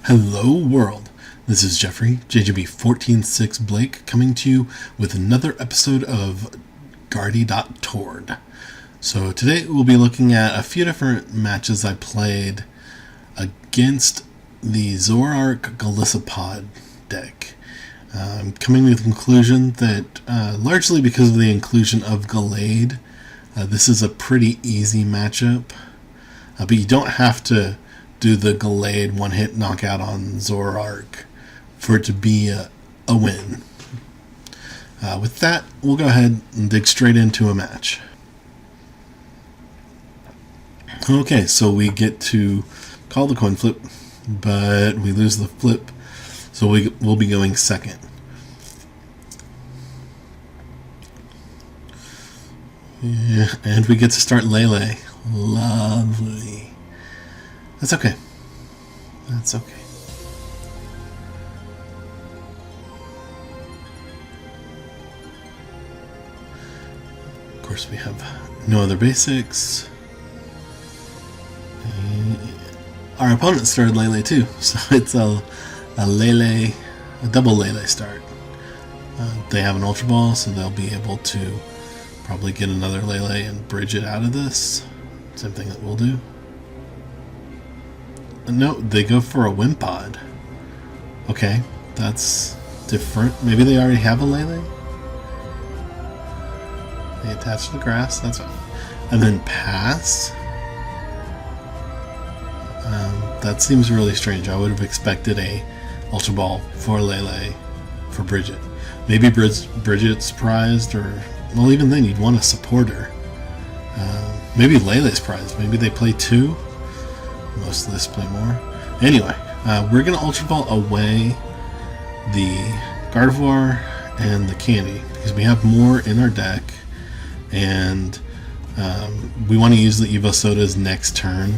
Hello world, this is Jeffrey, JJB146 Blake, coming to you with another episode of Garde.Tord. So today we'll be looking at a few different matches I played against the Zoroark Golisopod deck. I'm coming to the conclusion that largely because of the inclusion of Gallade, this is a pretty easy matchup, but you don't have to do the Gallade one-hit knockout on Zoroark for it to be a win. With that, we'll go ahead and dig straight into a match. Okay, so we get to call the coin flip, but we lose the flip, so we'll be going second. Yeah, and we get to start Lele. Lovely. That's okay. That's okay. Of course, we have no other basics. Our opponent started Lele too, so it's a Lele, a double Lele start. They have an Ultra Ball, so they'll be able to probably get another Lele and bridge it out of this. Same thing that we'll do. No, they go for a Wimpod. Okay, that's different. Maybe they already have a Lele? They attach to the grass, that's fine. And then pass? That seems really strange. I would have expected a Ultra Ball for Lele for Brigette. Maybe Brigitte's prized, or, well, even then you'd want a supporter. Maybe Lele's prized. Maybe they play two. Most lists play more. Anyway, we're going to Ultra Ball away the Gardevoir and the Candy because we have more in our deck, and we want to use the Evosoda's next turn,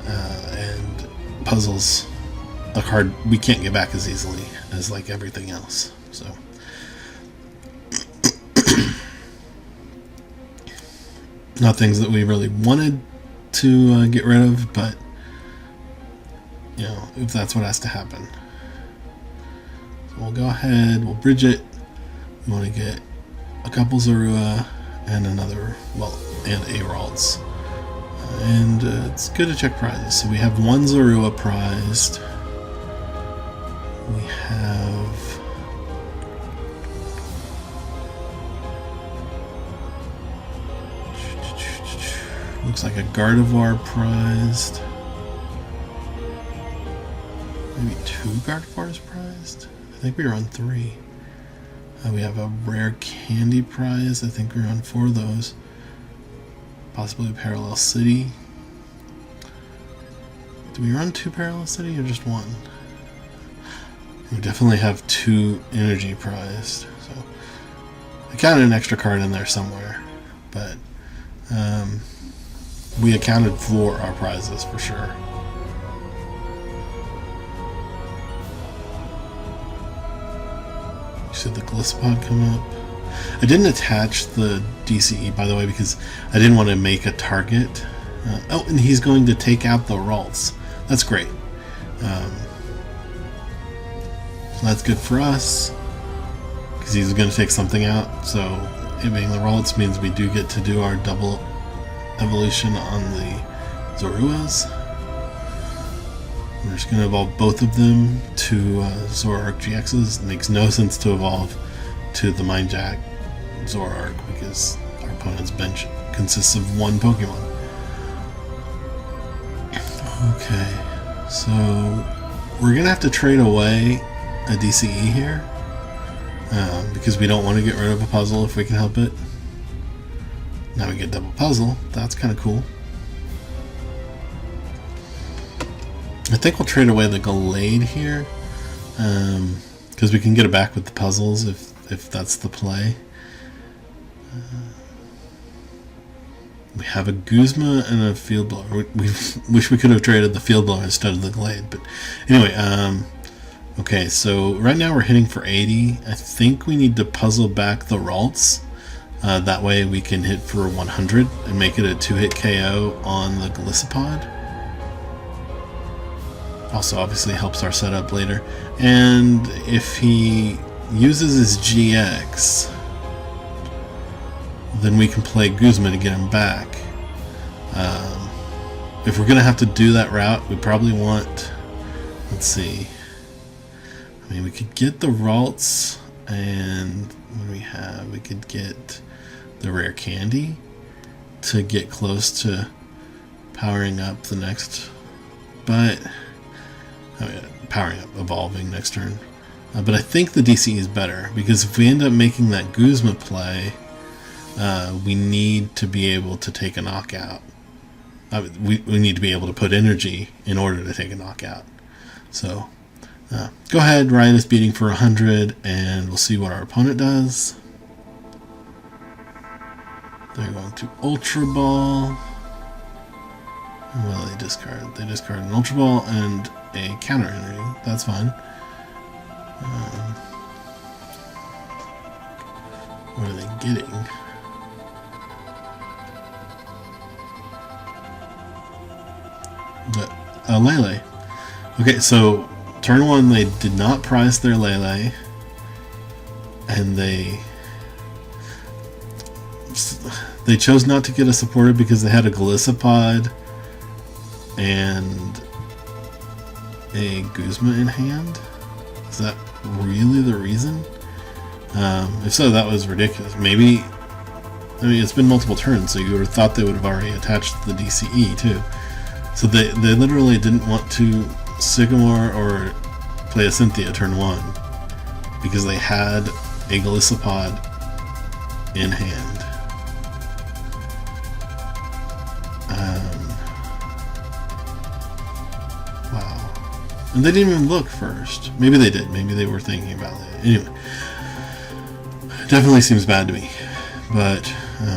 and Puzzle's a card we can't get back as easily as like everything else. So not things that we really wanted to get rid of, but you know, if that's what has to happen. So we'll go ahead, we'll bridge it. We want to get a couple Zorua and another, well, and a Ralts. And it's good to check prizes. So we have one Zorua prized. We have looks like a Gardevoir prized. Maybe two Gardevoirs prized? I think we were on 3. We have a Rare Candy prize. I think we were on 4 of those. Possibly a Parallel City. Do we run 2 Parallel City or just 1? We definitely have 2 Energy prized. So I counted an extra card in there somewhere. But we accounted for our prizes for sure. You see the Golisopod come up. I didn't attach the DCE, by the way, because I didn't want to make a target. Oh, and he's going to take out the Ralts. That's great. So that's good for us, because he's going to take something out. So it being the Ralts means we do get to do our double evolution on the Zoruas. We're just going to evolve both of them to Zoroark-GXs. It makes no sense to evolve to the Mind Jack Zoroark because our opponent's bench consists of 1 Pokemon. Okay, so we're going to have to trade away a DCE here because we don't want to get rid of a puzzle if we can help it. Now we get double puzzle. That's kind of cool. I think we'll trade away the Gallade here, because we can get it back with the puzzles if that's the play. We have a Guzma and a Field Blower. We wish we could have traded the Field Blower instead of the Gallade, but anyway. Okay, so right now we're hitting for 80. I think we need to puzzle back the Ralts. That way we can hit for 100 and make it a 2-hit KO on the Golisopod. Also obviously helps our setup later. And if he uses his GX, then we can play Guzma to get him back. If we're going to have to do that route, we probably want, let's see, I mean, we could get the Ralts, and what do we have? We could get the Rare Candy to get close to powering up the next, but powering up, evolving next turn. But I think the DCE is better, because if we end up making that Guzma play, we need to be able to take a knockout. We need to be able to put energy in order to take a knockout. So go ahead, Ryan is beating for 100, and we'll see what our opponent does. They're going to Ultra Ball. Well, they discard. They discard an Ultra Ball and a counter energy. That's fine. What are they getting? But Lele. Okay, so turn 1 they did not prize their Lele, and they chose not to get a supporter because they had a Golisopod and a Guzma in hand. Is that really the reason? If so, that was ridiculous. Maybe, I mean, it's been multiple turns, so you would have thought they would have already attached the DCE too. So they literally didn't want to Sycamore or play a Cynthia turn 1 because they had a Golisopod in hand. Wow. And they didn't even look first. Maybe they did. Maybe they were thinking about it. Anyway. Definitely seems bad to me. But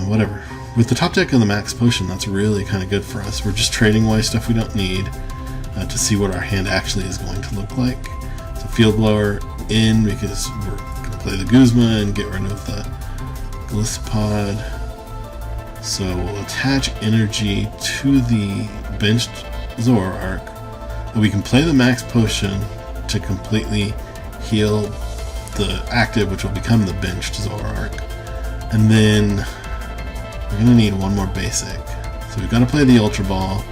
whatever. With the top deck of the Max Potion, that's really kind of good for us. We're just trading away stuff we don't need to see what our hand actually is going to look like. So Field Blower in because we're going to play the Guzma and get rid of the Golisopod. So we'll attach energy to the benched Zoroark. And we can play the Max Potion to completely heal the active, which will become the benched Zoroark. And then we're going to need one more basic. So we've got to play the Ultra Ball.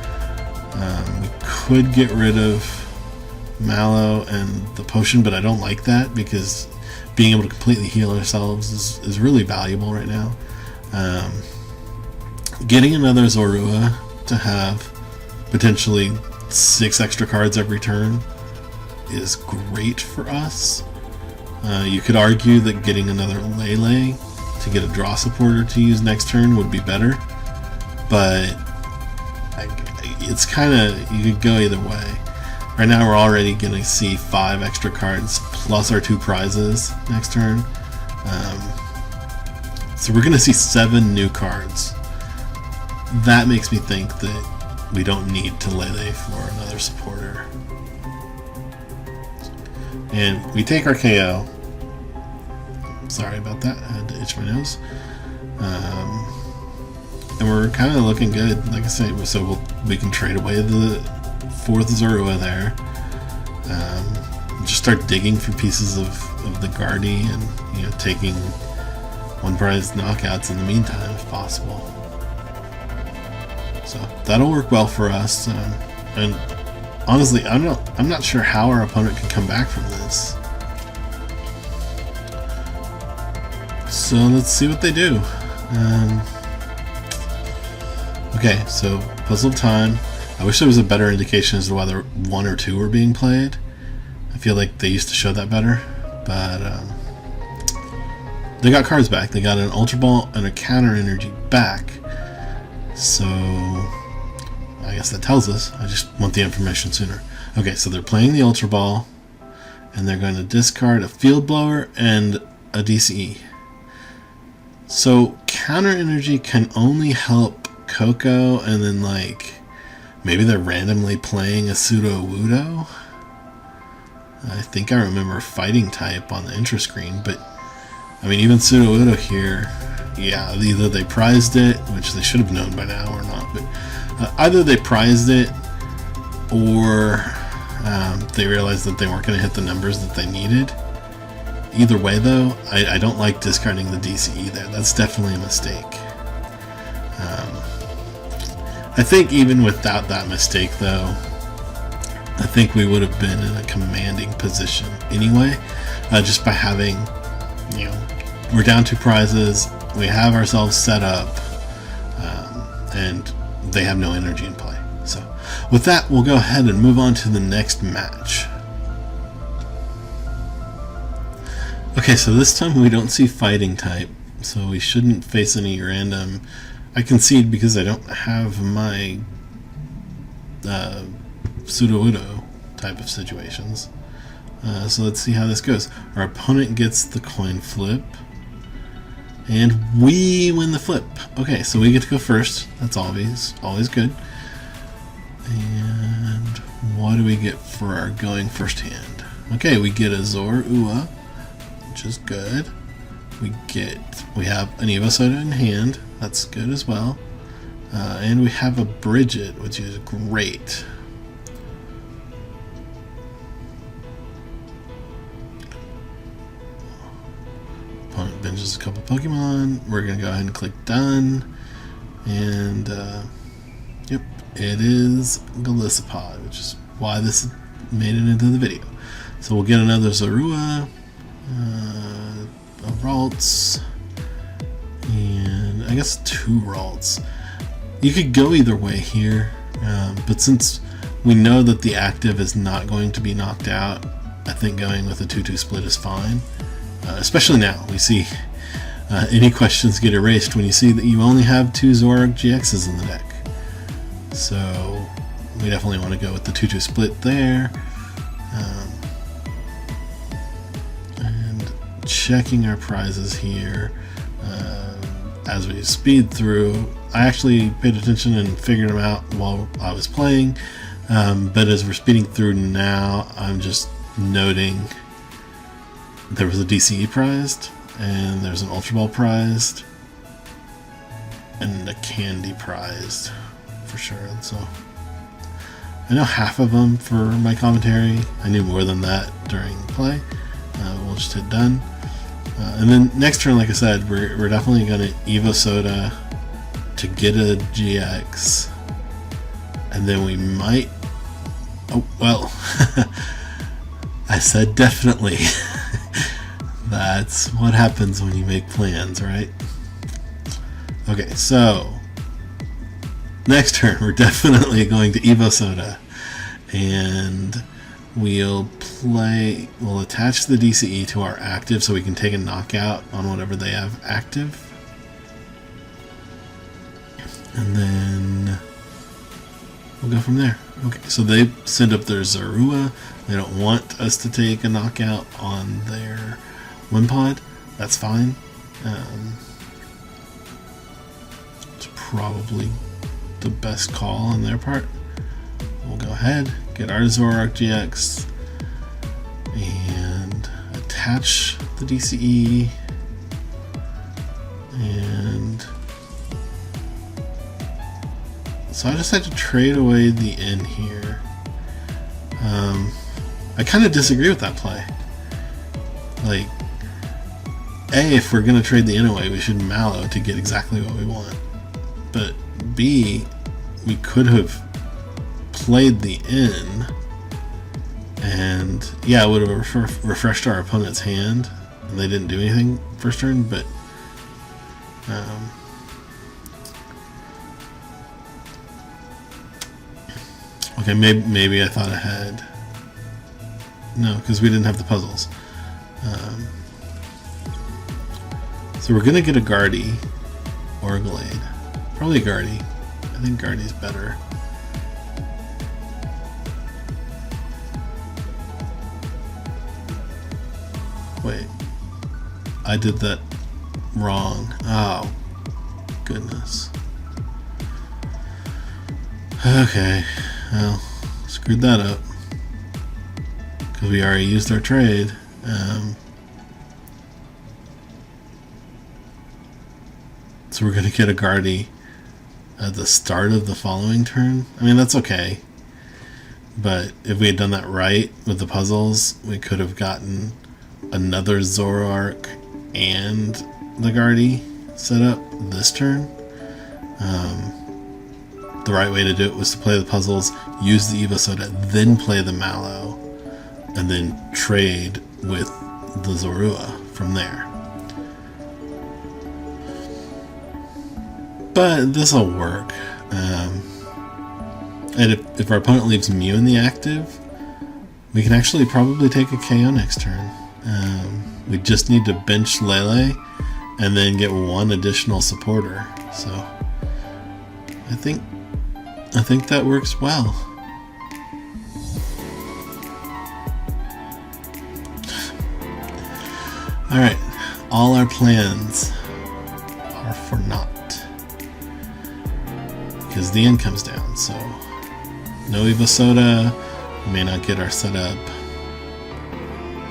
We could get rid of Mallow and the potion, but I don't like that because being able to completely heal ourselves is really valuable right now. Getting another Zorua to have potentially 6 extra cards every turn is great for us. You could argue that getting another Lele to get a draw supporter to use next turn would be better, but it's kind of, you could go either way. Right now we're already going to see 5 extra cards plus our 2 prizes next turn, so we're going to see 7 new cards. That makes me think that we don't need to Lele for another supporter. And we take our KO. Sorry about that, I had to itch my nose. And we're kind of looking good, like I say, so we can trade away the 4th Zorua there. Just start digging for pieces of the Garde and taking 1 prize knockouts in the meantime if possible. So that'll work well for us. And honestly, I'm not sure how our opponent can come back from this. So let's see what they do. Okay, so Puzzle of Time. I wish there was a better indication as to whether 1 or 2 were being played. I feel like they used to show that better, but they got cards back. They got an Ultra Ball and a counter energy back. So I guess that tells us. I just want the information sooner. Okay, so they're playing the Ultra Ball, and they're going to discard a Field Blower and a DCE. So counter energy can only help Coco, and then maybe they're randomly playing a Sudowoodo. I think I remember fighting type on the intro screen, but I mean even Sudowoodo here, yeah, either they prized it, which they should have known by now, or not, but either they prized it or They realized that they weren't going to hit the numbers that they needed. Either way, though, I don't like discarding the DCE there. That's definitely a mistake. I think even without that mistake, though, I think we would have been in a commanding position anyway, just by having, we're down 2 prizes, we have ourselves set up, and they have no energy in play. So with that, we'll go ahead and move on to the next match. Okay, so this time we don't see fighting type, so we shouldn't face any random. I concede because I don't have my Sudowoodo type of situations. So let's see how this goes. Our opponent gets the coin flip, and we win the flip. Okay, so we get to go first. That's always good. And what do we get for our going first hand? Okay, we get a Zorua, which is good. We have an Evosoda in hand. That's good as well. And we have a Brigette, which is great. Opponent benches a couple Pokemon. We're going to go ahead and click done. And, yep, it is Golisopod, which is why this made it into the video. So we'll get another Zorua, a Ralts, and I guess 2 Ralts. You could go either way here, but since we know that the active is not going to be knocked out, I think going with a 2-2 split is fine. Especially now, we see any questions get erased when you see that you only have 2 Zoroark-GXs in the deck. So we definitely want to go with the 2-2 split there. And checking our prizes here. As we speed through, I actually paid attention and figured them out while I was playing, but as we're speeding through now, I'm just noting there was a DCE prized, and there's an Ultra Ball prized, and a Candy prized for sure. So I know half of them for my commentary. I knew more than that during play. We'll just hit done. And then next turn, like I said, we're definitely going to Evosoda to get a GX. And then we might... Oh, well. I said definitely. That's what happens when you make plans, right? Okay, so... next turn, we're definitely going to Evosoda. And... we'll attach the DCE to our active so we can take a knockout on whatever they have active. And then we'll go from there. Okay, so they send up their Zorua. They don't want us to take a knockout on their Wimpod. That's fine. It's probably the best call on their part. We'll go ahead, get our Zoroark-GX, and attach the DCE, and so I just had to trade away the N here. I kind of disagree with that play. Like, A, if we're going to trade the N away, we should Mallow to get exactly what we want. But B, we could have played the N, and yeah, it would have refreshed our opponent's hand, and they didn't do anything first turn, but okay, maybe I thought ahead. No, because we didn't have the puzzles. So we're gonna get a Garde or a Gallade. Probably a Garde. I think Garde's better. Wait, I did that wrong. Oh, goodness. Okay, well, screwed that up. Because we already used our trade. So we're going to get a Garde at the start of the following turn. I mean, that's okay. But if we had done that right with the puzzles, we could have gotten another Zoroark and the Garde set up this turn. The right way to do it was to play the puzzles, use the Evosoda, then play the Mallow, and then trade with the Zorua from there. But this will work. And if our opponent leaves Mew in the active, we can actually probably take a KO next turn. We just need to bench Lele and then get one additional supporter. So I think that works well. Alright, all our plans are for naught. Because the end comes down, so no Evosoda, we may not get our setup.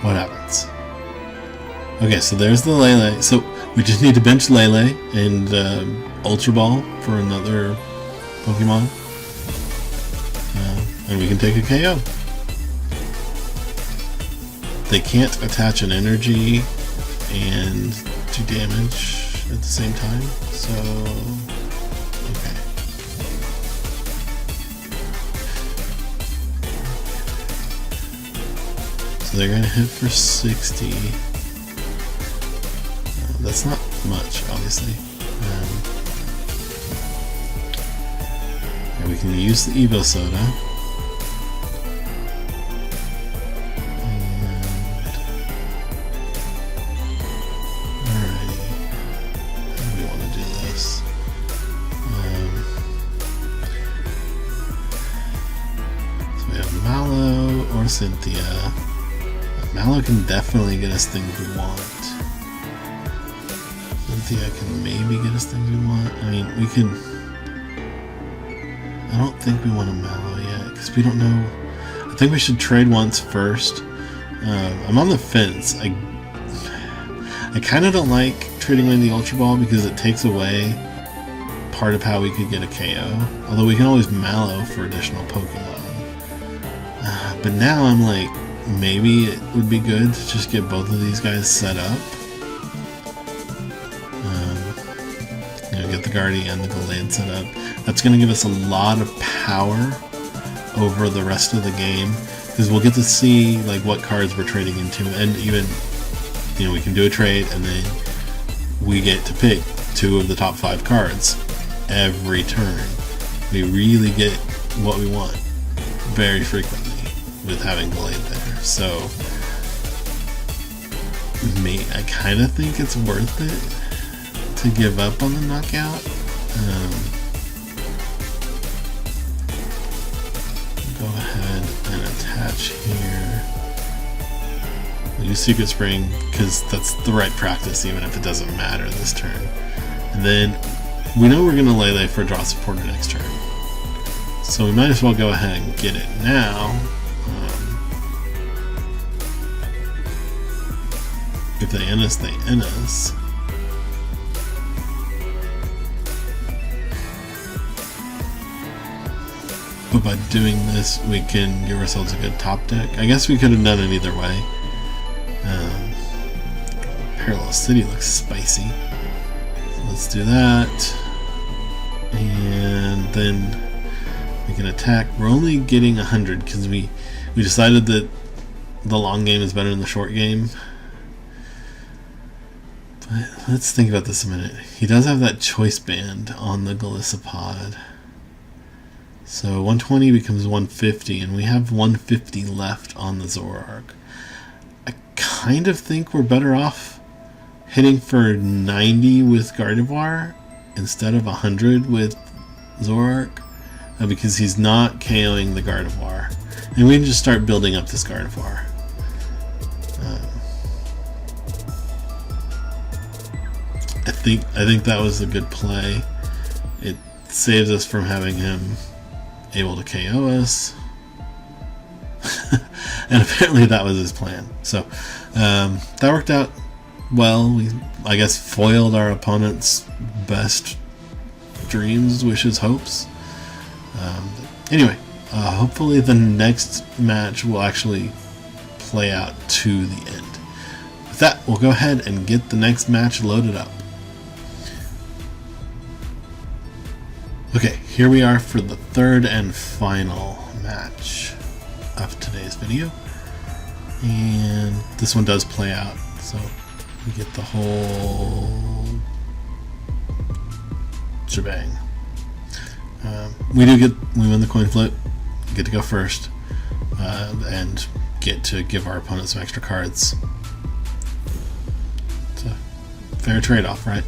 What happens? Okay, so there's the Lele. So we just need to bench Lele and Ultra Ball for another Pokemon. And we can take a KO. They can't attach an energy and do damage at the same time, so okay. So they're gonna hit for 60. That's not much, obviously. And we can use the Evosoda. Cynthia. Mallow can definitely get us things we want. Cynthia can maybe get us things we want. I mean, we can... I don't think we want a Mallow yet, because we don't know... I think we should trade once first. I'm on the fence. I kind of don't like trading away the Ultra Ball because it takes away part of how we could get a KO. Although we can always Mallow for additional Pokemon. But now I'm like, maybe it would be good to just get both of these guys set up. Get the Garde and the Gallade set up. That's going to give us a lot of power over the rest of the game, because we'll get to see like what cards we're trading into, and even we can do a trade and then we get to pick 2 of the top 5 cards every turn. We really get what we want very frequently with having Gallade there. So I kind of think it's worth it to give up on the knockout. Go ahead and attach here. We'll use Secret Spring because that's the right practice, even if it doesn't matter this turn. And then we know we're going to Lele for draw supporter next turn, so we might as well go ahead and get it now. If they end us, they end us. But by doing this, we can give ourselves a good top deck. I guess we could have done it either way. Parallel City looks spicy. So let's do that. And then we can attack. We're only getting 100 because we decided that the long game is better than the short game. But let's think about this a minute. He does have that Choice Band on the Golisopod. So 120 becomes 150, and we have 150 left on the Zoroark. I kind of think we're better off hitting for 90 with Gardevoir instead of 100 with Zoroark, because he's not KOing the Gardevoir. And we can just start building up this Gardevoir. I think that was a good play. It saves us from having him able to KO us. And apparently that was his plan. So that worked out well. We, I guess, foiled our opponent's best dreams, wishes, hopes. Anyway, hopefully the next match will actually play out to the end. With that, we'll go ahead and get the next match loaded up. Okay, here we are for the third and final match of today's video. And this one does play out, so we get the whole shebang. We win the coin flip, get to go first, and get to give our opponent some extra cards. It's a fair trade-off, right?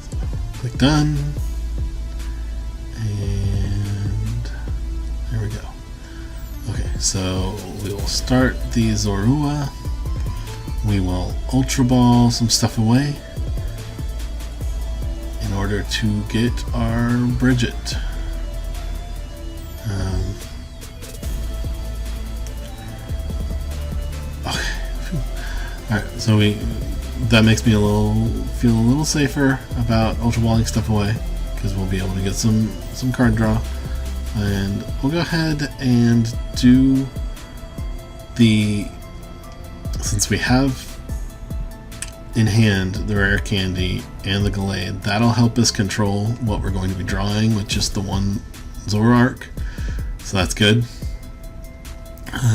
So, click done, and there we go. Okay, so we will start the Zorua. We will Ultra Ball some stuff away in order to get our Brigette. Okay. Alright, so that makes me feel a little safer about Ultra Balling stuff away, because we'll be able to get some card draw. And we'll go ahead and do since we have in hand the Rare Candy and the Gallade, that'll help us control what we're going to be drawing with just the one Zoroark, so that's good.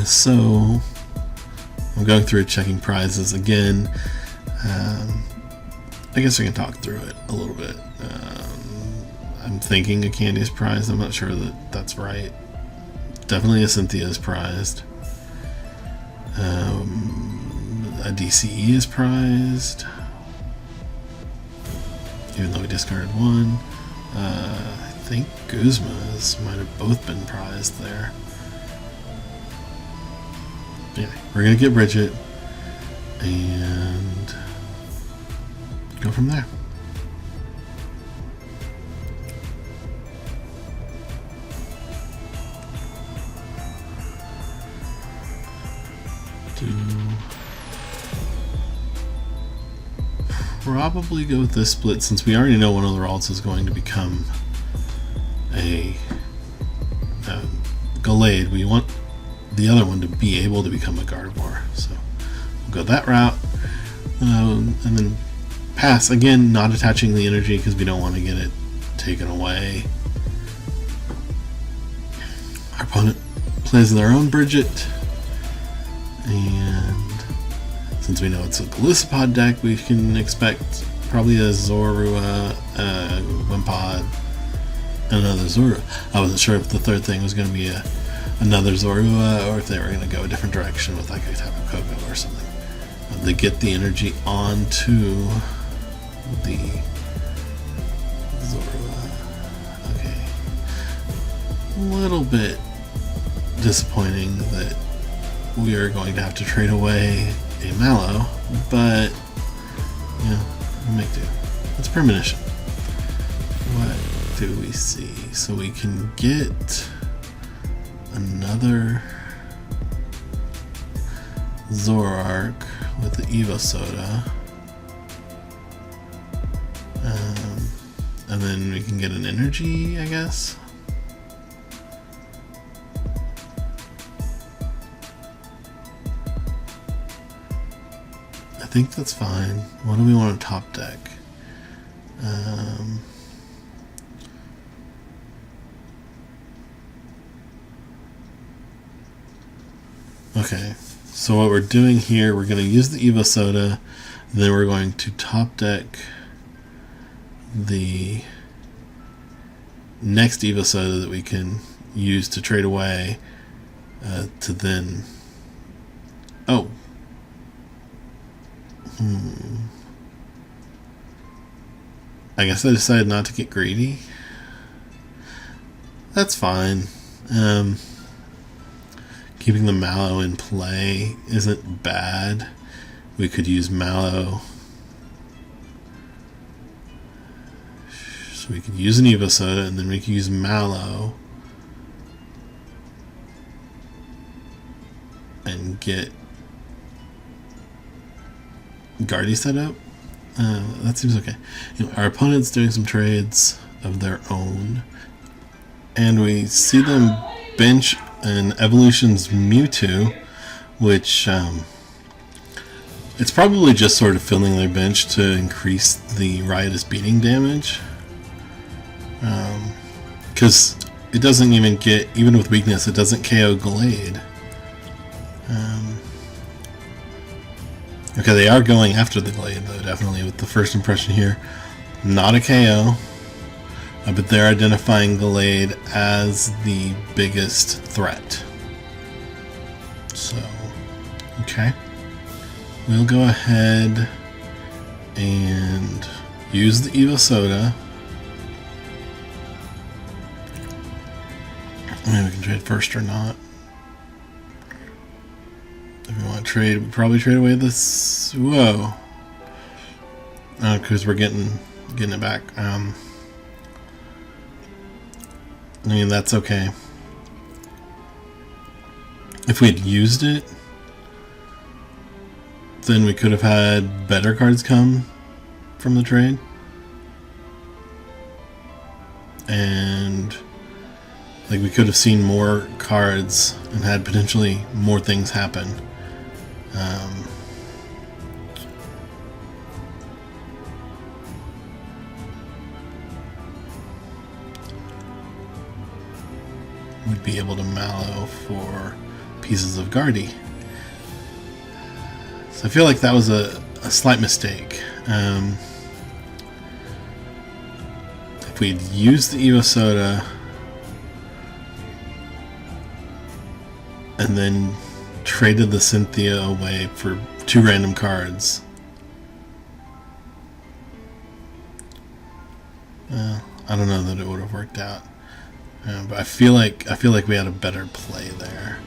So I'm going through checking prizes again. I guess I can talk through it a little bit. I'm thinking a candy is prized. I'm not sure that that's right. Definitely a Cynthia is prized. A DCE is prized, even though we discarded one. I think Guzma's might have both been prized there. Anyway, we're gonna get Brigette and go from there. Probably go with this split, since we already know one of the Ralts is going to become a Gallade. We want the other one to be able to become a Gardevoir, so we'll go that route, and then pass again, not attaching the energy because we don't want to get it taken away. Our opponent plays their own Brigette, and since we know it's a Golisopod deck, we can expect probably a Zorua, Wimpod, and another Zorua. I wasn't sure if the third thing was going to be another Zorua, or if they were going to go a different direction with like a Tapu Lele or something. They get the energy onto the Zorua. Okay. A little bit disappointing that we are going to have to trade away a Mallow, but you know, we'll make do. It's premonition. What do we see? So we can get another Zoroark with the Evosoda, and then we can get an energy, I guess. I think that's fine. What do we want to top deck? Okay, so what we're doing here, we're going to use the Evosoda, then we're going to top deck the next Evosoda that we can use to trade away to then... Oh. I guess I decided not to get greedy. That's fine. Keeping the Mallow in play isn't bad. We could use Mallow. So we could use an Evosoda, and then we could use Mallow and get Garde set up. That seems okay. You know, our opponent's doing some trades of their own, and we see them bench an Evolution's Mewtwo, which it's probably just sort of filling their bench to increase the Riotous beating damage, because it doesn't even get, even with weakness, it doesn't KO Gallade. Okay, they are going after the Gallade though, definitely, with the first impression here. Not a KO, but they're identifying Gallade as the biggest threat. So, okay. We'll go ahead and use the Evosoda. Maybe we can trade first or not. If we want to trade, we'd probably trade away this. Whoa. Because we're getting it back. I mean, that's okay. If we'd used it, then we could have had better cards come from the trade. And like we could have seen more cards and had potentially more things happen. We'd be able to Mallow for pieces of Garde. So I feel like that was a slight mistake. If we'd used the Evosoda and then traded the Cynthia away for 2 random cards, I don't know that it would have worked out. But I feel like we had a better play there.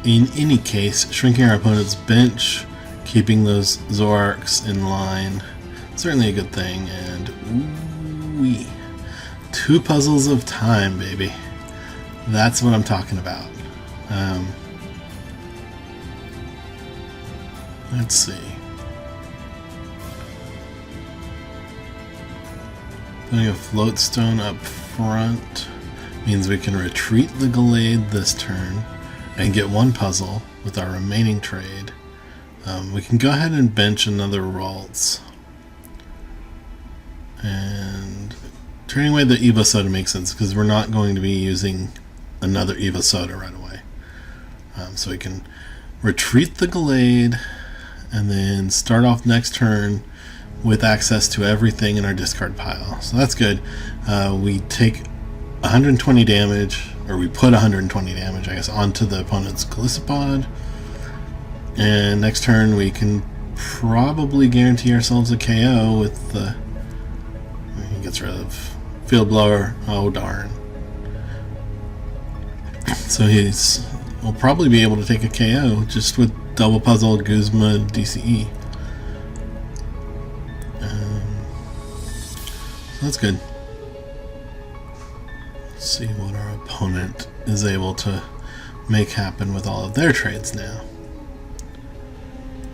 In any case, shrinking our opponent's bench, keeping those Zoroarks in line, certainly a good thing. And ooh-wee, 2 Puzzles of Time, baby. That's what I'm talking about. Let's see. Putting a Float Stone up front means we can retreat the Gallade this turn and get 1 puzzle with our remaining trade. We can go ahead and bench another Ralts. And trading away the Evosoda makes sense because we're not going to be using another Evosoda right away. So we can retreat the Gallade and then start off next turn with access to everything in our discard pile. So that's good. We take 120 damage, or we put 120 damage, I guess, onto the opponent's Golisopod. And next turn we can probably guarantee ourselves a KO with the... He gets rid of Field Blower. Oh, darn. So we'll probably be able to take a KO just with double puzzle Guzma DCE. So that's good. Let's see what our opponent is able to make happen with all of their trades now.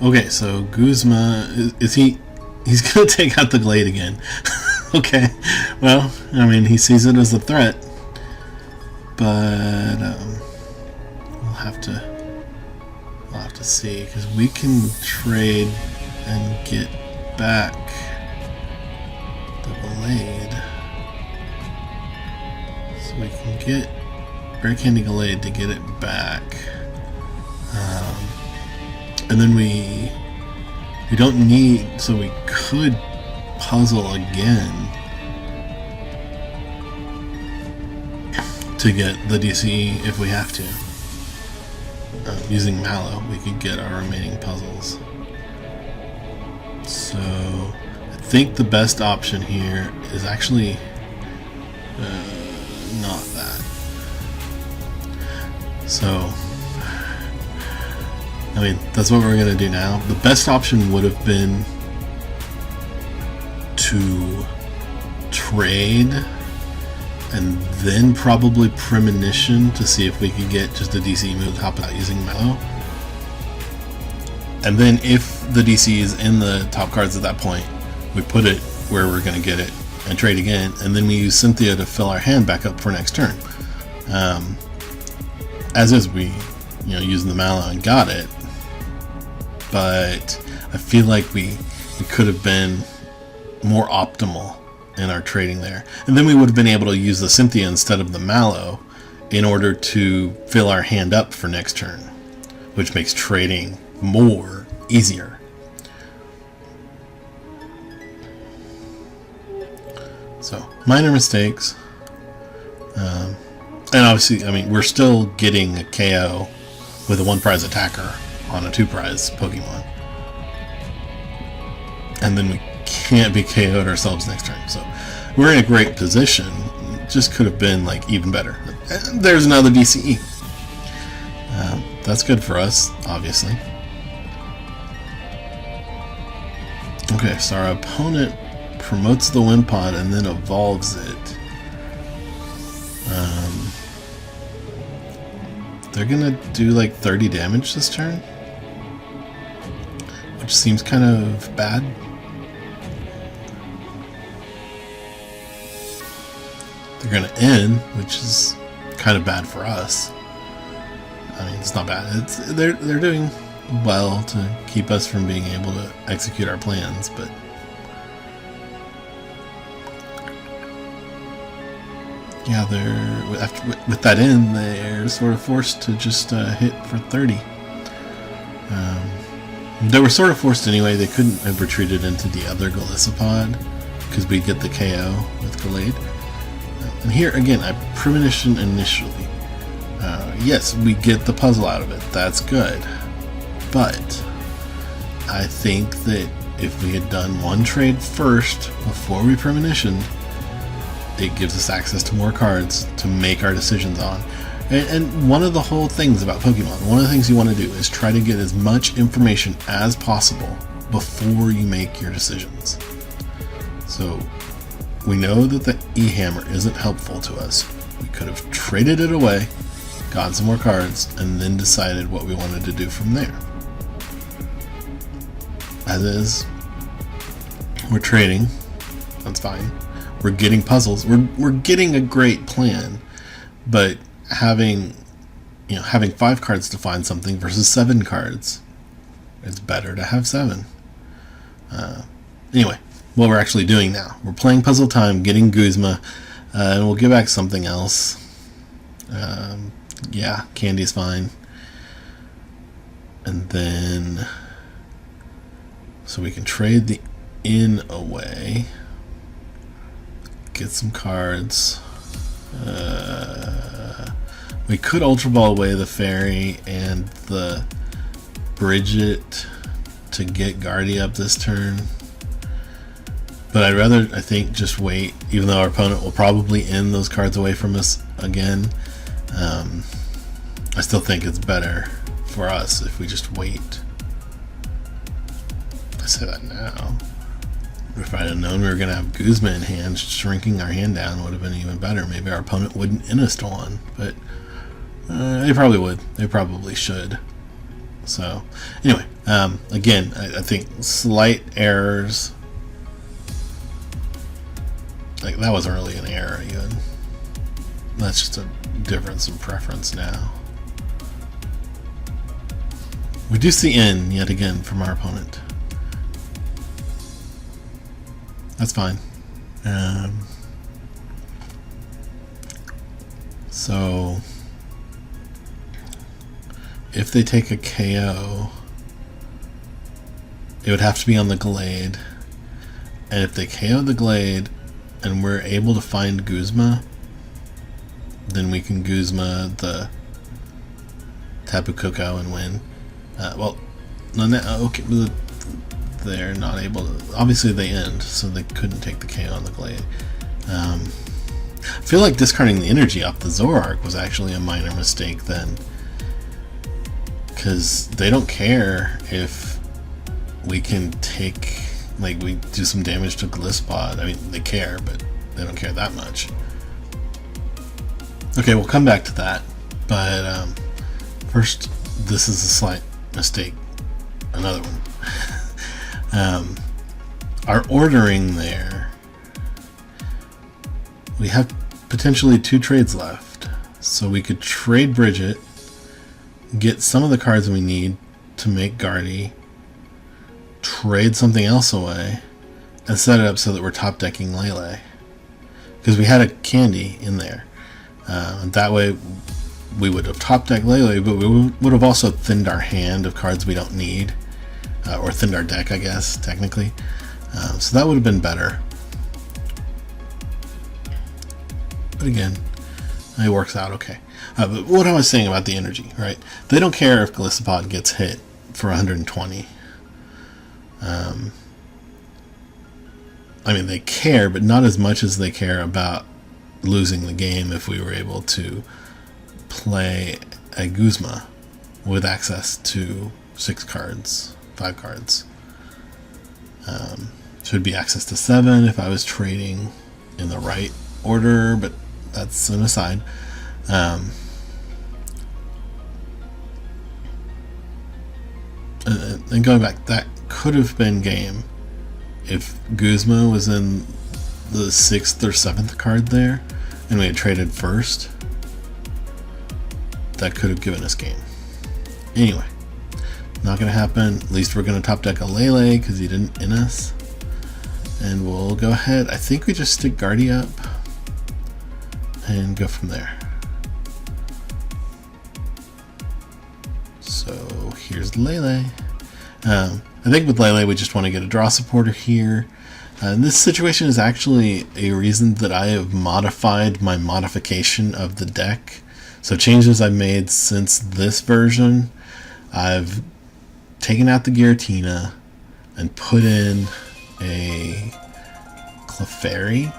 Okay, so Guzma, he's gonna take out the Gallade again. Okay, well, I mean, he sees it as a threat, but we'll have to see, because we can trade and get back the Gallade. So we can get Rare Candy Gallade to get it back. And then we don't need, so we could puzzle again to get the DCE if we have to. Using Mallow, we could get our remaining puzzles. So I think the best option here is actually not that. So I mean, that's what we're going to do now. The best option would have been to trade and then probably Premonition to see if we could get just a DC move to help out using Mallow. And then if the DC is in the top cards at that point, we put it where we're going to get it and trade again, and then we use Cynthia to fill our hand back up for next turn. As is, we using the Mallow and got it, but I feel like we could have been more optimal in our trading there, and then we would have been able to use the Cynthia instead of the Mallow in order to fill our hand up for next turn, which makes trading more easier. So, minor mistakes. And obviously, I mean, we're still getting a KO with a 1-prize attacker on a 2-prize Pokemon. And then we can't be KO'd ourselves next turn. So, we're in a great position. It just could have been, like, even better. And there's another DCE. That's good for us, obviously. Okay, so our opponent promotes the Wimpod and then evolves it. They're gonna do like 30 damage this turn, which seems kind of bad. They're gonna end, which is kind of bad for us. I mean, it's not bad. They're doing well to keep us from being able to execute our plans, but yeah, with that in, they're sort of forced to just hit for 30. They were sort of forced anyway. They couldn't have retreated into the other Golisopod because we'd get the KO with Gallade. And here again, I premonition initially. Yes, we get the puzzle out of it. That's good. But I think that if we had done one trade first before we premonitioned, it gives us access to more cards to make our decisions on. And one of the whole things about Pokemon, one of the things you want to do is try to get as much information as possible before you make your decisions. So we know that the E-Hammer isn't helpful to us. We could have traded it away, got some more cards, and then decided what we wanted to do from there. As is, we're trading. That's fine. We're getting puzzles. We're getting a great plan, but having 5 cards to find something versus 7 cards, it's better to have 7. Anyway, what we're actually doing now, we're playing Puzzle Time, getting Guzma, and we'll get back something else. Yeah, Candy's fine, and then so we can trade the in away. Get some cards. We could Ultra Ball away the Fairy and the Brigette to get Garde up this turn. But I'd rather, I think, just wait, even though our opponent will probably end those cards away from us again. I still think it's better for us if we just wait. I say that now. If I'd have known we were going to have Guzma in hand, shrinking our hand down would have been even better. Maybe our opponent wouldn't end us to one, but they probably would. They probably should. So, anyway, again, I think slight errors. Like, that wasn't really an error, even. That's just a difference in preference now. We do see in yet again from our opponent. That's fine. So if they take a KO, it would have to be on the Gallade. And if they KO the Gallade and we're able to find Guzma, then we can Guzma the Tapu Koko and win. Okay, they're not able to. Obviously, they end, so they couldn't take the KO on the Gallade. I feel like discarding the energy off the Zoroark was actually a minor mistake then, because they don't care if we can take, like, we do some damage to Golisopod. I mean, they care, but they don't care that much. Okay, we'll come back to that, but first, this is a slight mistake another one. Our ordering there, we have potentially 2 trades left. So we could trade Brigette, get some of the cards we need to make Garde, trade something else away, and set it up so that we're top decking Lele. Because we had a candy in there. And that way we would have top decked Lele, but we would have also thinned our hand of cards we don't need. Or thinned our deck, I guess, technically. So that would have been better. But again, it works out okay. But what I was saying about the energy, right? They don't care if Golisopod gets hit for 120. I mean, they care, but not as much as they care about losing the game if we were able to play a Guzma with access to 6 cards, 5 cards. Should be access to 7 if I was trading in the right order, but that's an aside. And going back, that could have been game if Guzma was in the 6th or 7th card there and we had traded first. That could have given us game. Anyway, not going to happen. At least we're going to top deck a Lele because he didn't in us. And we'll go ahead. I think we just stick Garde up and go from there. So here's Lele. I think with Lele we just want to get a draw supporter here. This situation is actually a reason that I have modified my modification of the deck. So changes I've made since this version. I've taken out the Giratina and put in a Clefairy,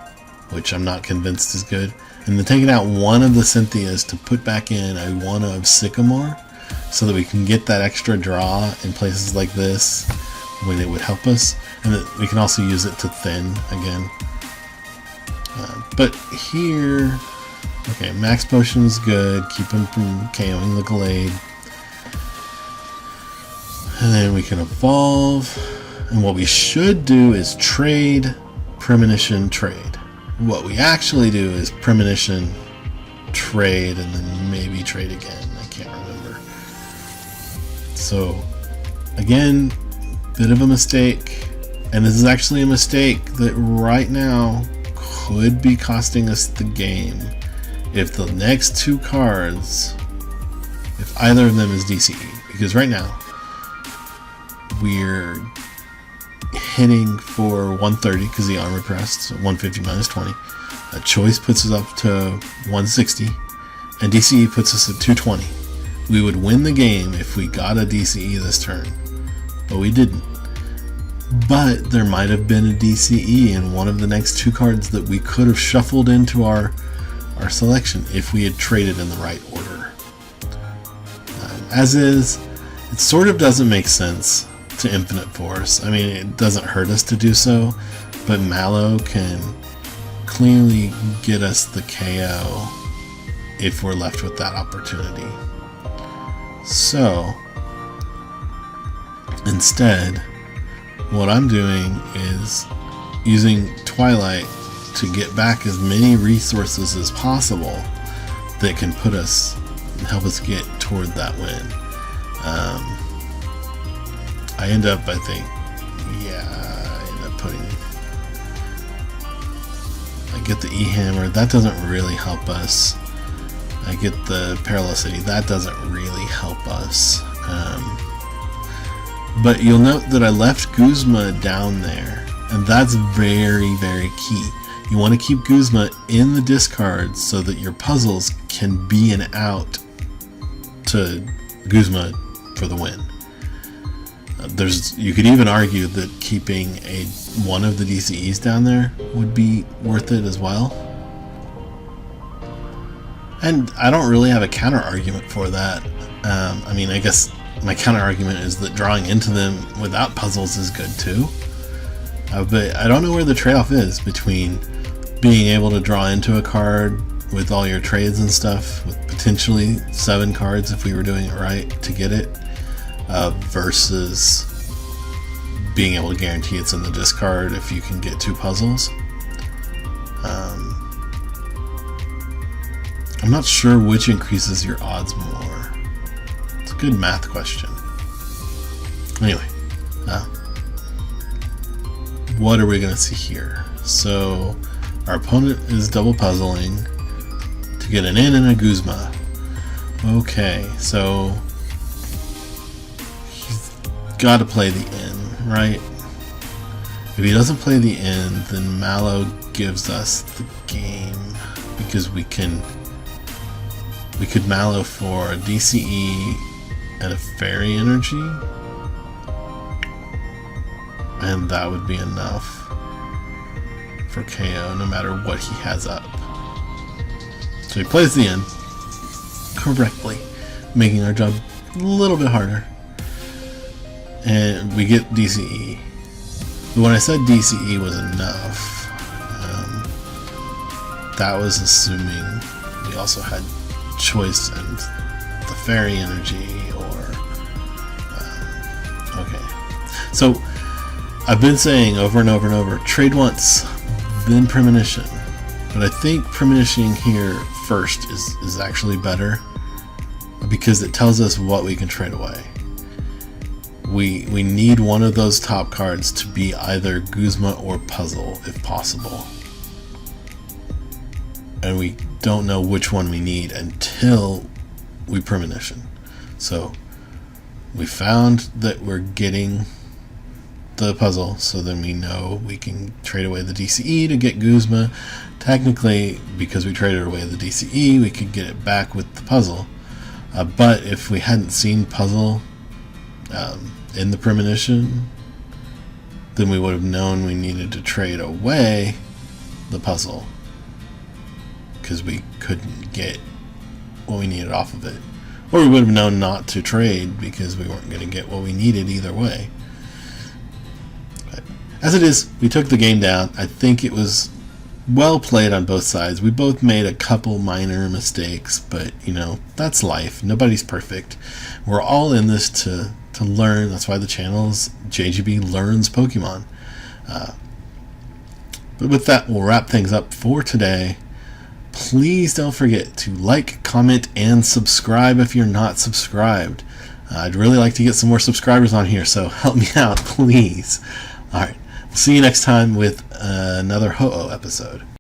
which I'm not convinced is good, and then taking out one of the Cynthias to put back in a one of Sycamore so that we can get that extra draw in places like this when it would help us, and that we can also use it to thin again. But here, okay, Max Potion is good, keep him from KOing the Gallade. And then we can evolve. And what we should do is trade, premonition, trade. What we actually do is premonition, trade, and then maybe trade again. I can't remember. So, again, bit of a mistake. And this is actually a mistake that right now could be costing us the game. If the next 2 cards, if either of them is DCE. Because right now, we're hitting for 130 because the armor pressed, so 150 minus 20. A Choice puts us up to 160, and DCE puts us at 220. We would win the game if we got a DCE this turn, but we didn't. But there might have been a DCE in one of the next 2 cards that we could have shuffled into our selection if we had traded in the right order. As is, it sort of doesn't make sense to Infinite Force. I mean, it doesn't hurt us to do so, but Mallow can clearly get us the KO if we're left with that opportunity. So, instead, what I'm doing is using Twilight to get back as many resources as possible that can put us, help us get toward that win. I end up, I think, I get the E-Hammer, that doesn't really help us. I get the Parallel City, that doesn't really help us. But you'll note that I left Guzma down there, and that's very, very key. You want to keep Guzma in the discards so that your puzzles can be an out to Guzma for the win. You could even argue that keeping one of the DCEs down there would be worth it as well. And I don't really have a counter argument for that. I mean, I guess my counter argument is that drawing into them without puzzles is good too. But I don't know where the trade-off is between being able to draw into a card with all your trades and stuff, with potentially 7 cards if we were doing it right to get it, versus being able to guarantee it's in the discard if you can get 2 puzzles. I'm not sure which increases your odds more. It's a good math question. Anyway, what are we going to see here? So our opponent is double puzzling to get an in and a Guzma. Okay, so he's got to play the in, right? If he doesn't play the in, then Mallow gives us the game, because we could Mallow for a DCE and a Fairy Energy, and that would be enough for KO no matter what he has up. So he plays the in correctly, making our job a little bit harder, and we get DCE. But when I said DCE was enough, that was assuming we also had Choice and the Fairy Energy, or okay. So I've been saying over and over and over, trade once, then premonition. But I think premonitioning here first is actually better, because it tells us what we can trade away. We need one of those top cards to be either Guzma or Puzzle, if possible. And we don't know which one we need until we premonition. So we found that we're getting the puzzle, so then we know we can trade away the DCE to get Guzma. Technically, because we traded away the DCE, we could get it back with the puzzle. But if we hadn't seen puzzle in the premonition, then we would have known we needed to trade away the puzzle, because we couldn't get what we needed off of it. Or we would have known not to trade because we weren't going to get what we needed either way. But as it is, we took the game down. I think it was well played on both sides. We both made a couple minor mistakes, but you know, that's life. Nobody's perfect. We're all in this to learn. That's why the channel's JGB Learns Pokemon. But with that, we'll wrap things up for today. Please don't forget to like, comment, and subscribe if you're not subscribed. I'd really like to get some more subscribers on here, so help me out, please. Alright, we'll see you next time with another Ho-Oh episode.